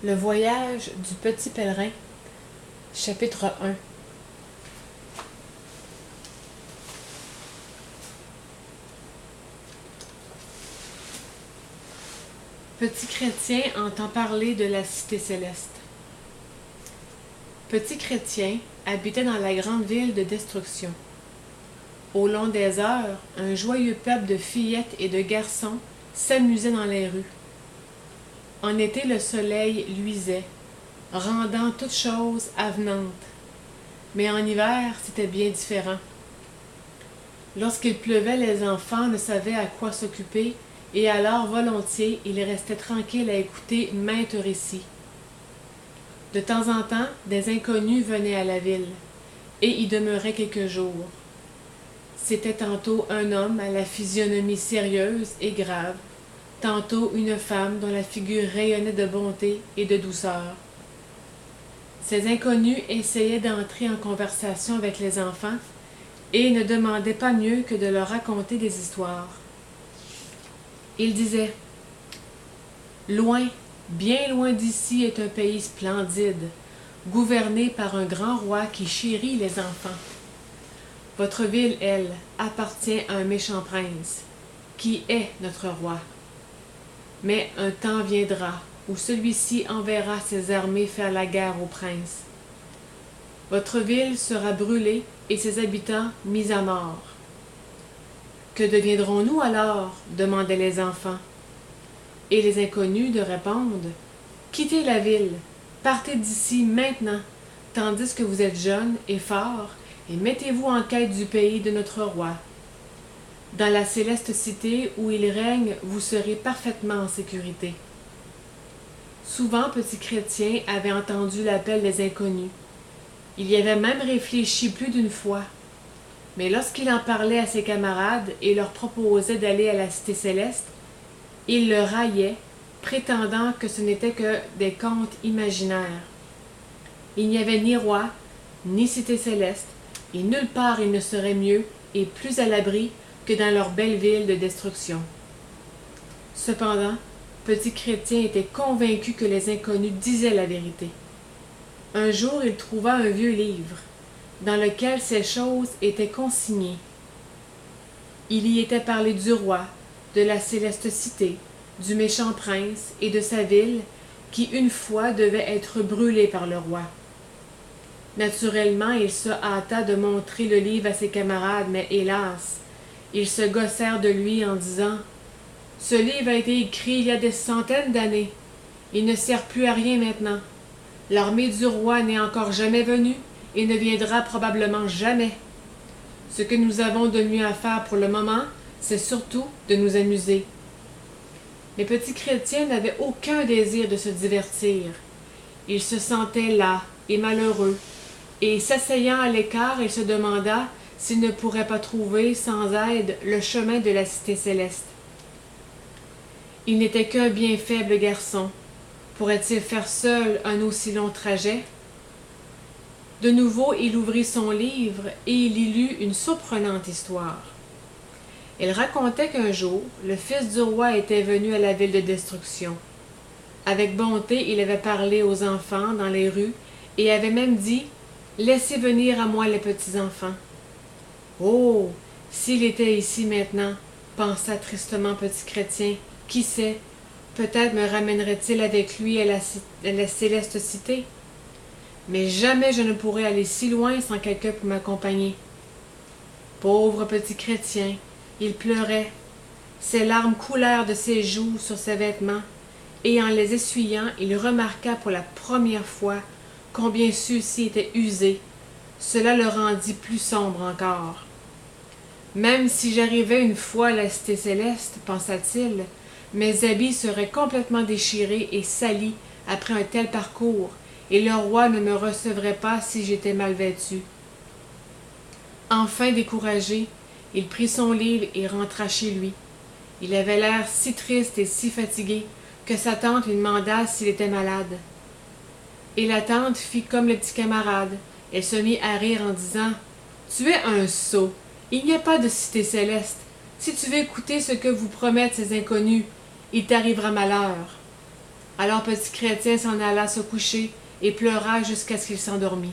Le voyage du petit pèlerin, chapitre 1. Petit chrétien entend parler de la cité céleste. Petit chrétien habitait dans la grande ville de destruction. Au long des heures, un joyeux peuple de fillettes et de garçons s'amusait dans les rues. En été, le soleil luisait, rendant toutes choses avenantes. Mais en hiver, c'était bien différent. Lorsqu'il pleuvait, les enfants ne savaient à quoi s'occuper, et alors volontiers, ils restaient tranquilles à écouter maintes récits. De temps en temps, des inconnus venaient à la ville, et y demeuraient quelques jours. C'était tantôt un homme à la physionomie sérieuse et grave, tantôt une femme dont la figure rayonnait de bonté et de douceur. Ces inconnus essayaient d'entrer en conversation avec les enfants et ne demandaient pas mieux que de leur raconter des histoires. Ils disaient « Loin, bien loin d'ici est un pays splendide, gouverné par un grand roi qui chérit les enfants. Votre ville, elle, appartient à un méchant prince, qui est notre roi. Mais un temps viendra où celui-ci enverra ses armées faire la guerre au prince. Votre ville sera brûlée et ses habitants mis à mort. Que deviendrons-nous alors? Demandaient les enfants. Et les inconnus de répondre, quittez la ville, partez d'ici maintenant, tandis que vous êtes jeunes et forts, et mettez-vous en quête du pays de notre roi. Dans la céleste cité où il règne, vous serez parfaitement en sécurité. Souvent, petit chrétien avait entendu l'appel des inconnus. Il y avait même réfléchi plus d'une fois. Mais lorsqu'il en parlait à ses camarades et leur proposait d'aller à la cité céleste, il le raillait, prétendant que ce n'était que des contes imaginaires. Il n'y avait ni roi, ni cité céleste, et nulle part il ne serait mieux et plus à l'abri que dans leur belle ville de destruction. Cependant, petit chrétien était convaincu que les inconnus disaient la vérité. Un jour, il trouva un vieux livre, dans lequel ces choses étaient consignées. Il y était parlé du roi, de la céleste cité, du méchant prince et de sa ville, qui une fois devait être brûlée par le roi. Naturellement, il se hâta de montrer le livre à ses camarades, mais hélas, ils se gossèrent de lui en disant « Ce livre a été écrit il y a des centaines d'années. Il ne sert plus à rien maintenant. L'armée du roi n'est encore jamais venue et ne viendra probablement jamais. Ce que nous avons de mieux à faire pour le moment, c'est surtout de nous amuser. » Mais petit chrétien n'avait aucun désir de se divertir. Il se sentait las et malheureux, et s'asseyant à l'écart, il se demanda s'il ne pourrait pas trouver, sans aide, le chemin de la cité céleste. Il n'était qu'un bien faible garçon. Pourrait-il faire seul un aussi long trajet? De nouveau, il ouvrit son livre et il y lut une surprenante histoire. Elle racontait qu'un jour, le fils du roi était venu à la ville de destruction. Avec bonté, il avait parlé aux enfants dans les rues et avait même dit « Laissez venir à moi les petits-enfants. » Oh, s'il était ici maintenant, pensa tristement petit chrétien, qui sait, peut-être me ramènerait-il avec lui à la céleste cité. Mais jamais je ne pourrais aller si loin sans quelqu'un pour m'accompagner. Pauvre petit chrétien, il pleurait. Ses larmes coulèrent de ses joues sur ses vêtements, et en les essuyant, il remarqua pour la première fois combien ceux-ci étaient usés. Cela le rendit plus sombre encore. Même si j'arrivais une fois à la cité céleste, pensa-t-il, mes habits seraient complètement déchirés et salis après un tel parcours, et le roi ne me recevrait pas si j'étais mal vêtu. Enfin découragé, il prit son livre et rentra chez lui. Il avait l'air si triste et si fatigué que sa tante lui demanda s'il était malade. Et la tante fit comme le petit camarade. Elle se mit à rire en disant « Tu es un sot. Il n'y a pas de cité céleste. Si tu veux écouter ce que vous promettent ces inconnus, il t'arrivera malheur. » Alors Petit Chrétien s'en alla se coucher et pleura jusqu'à ce qu'il s'endormît.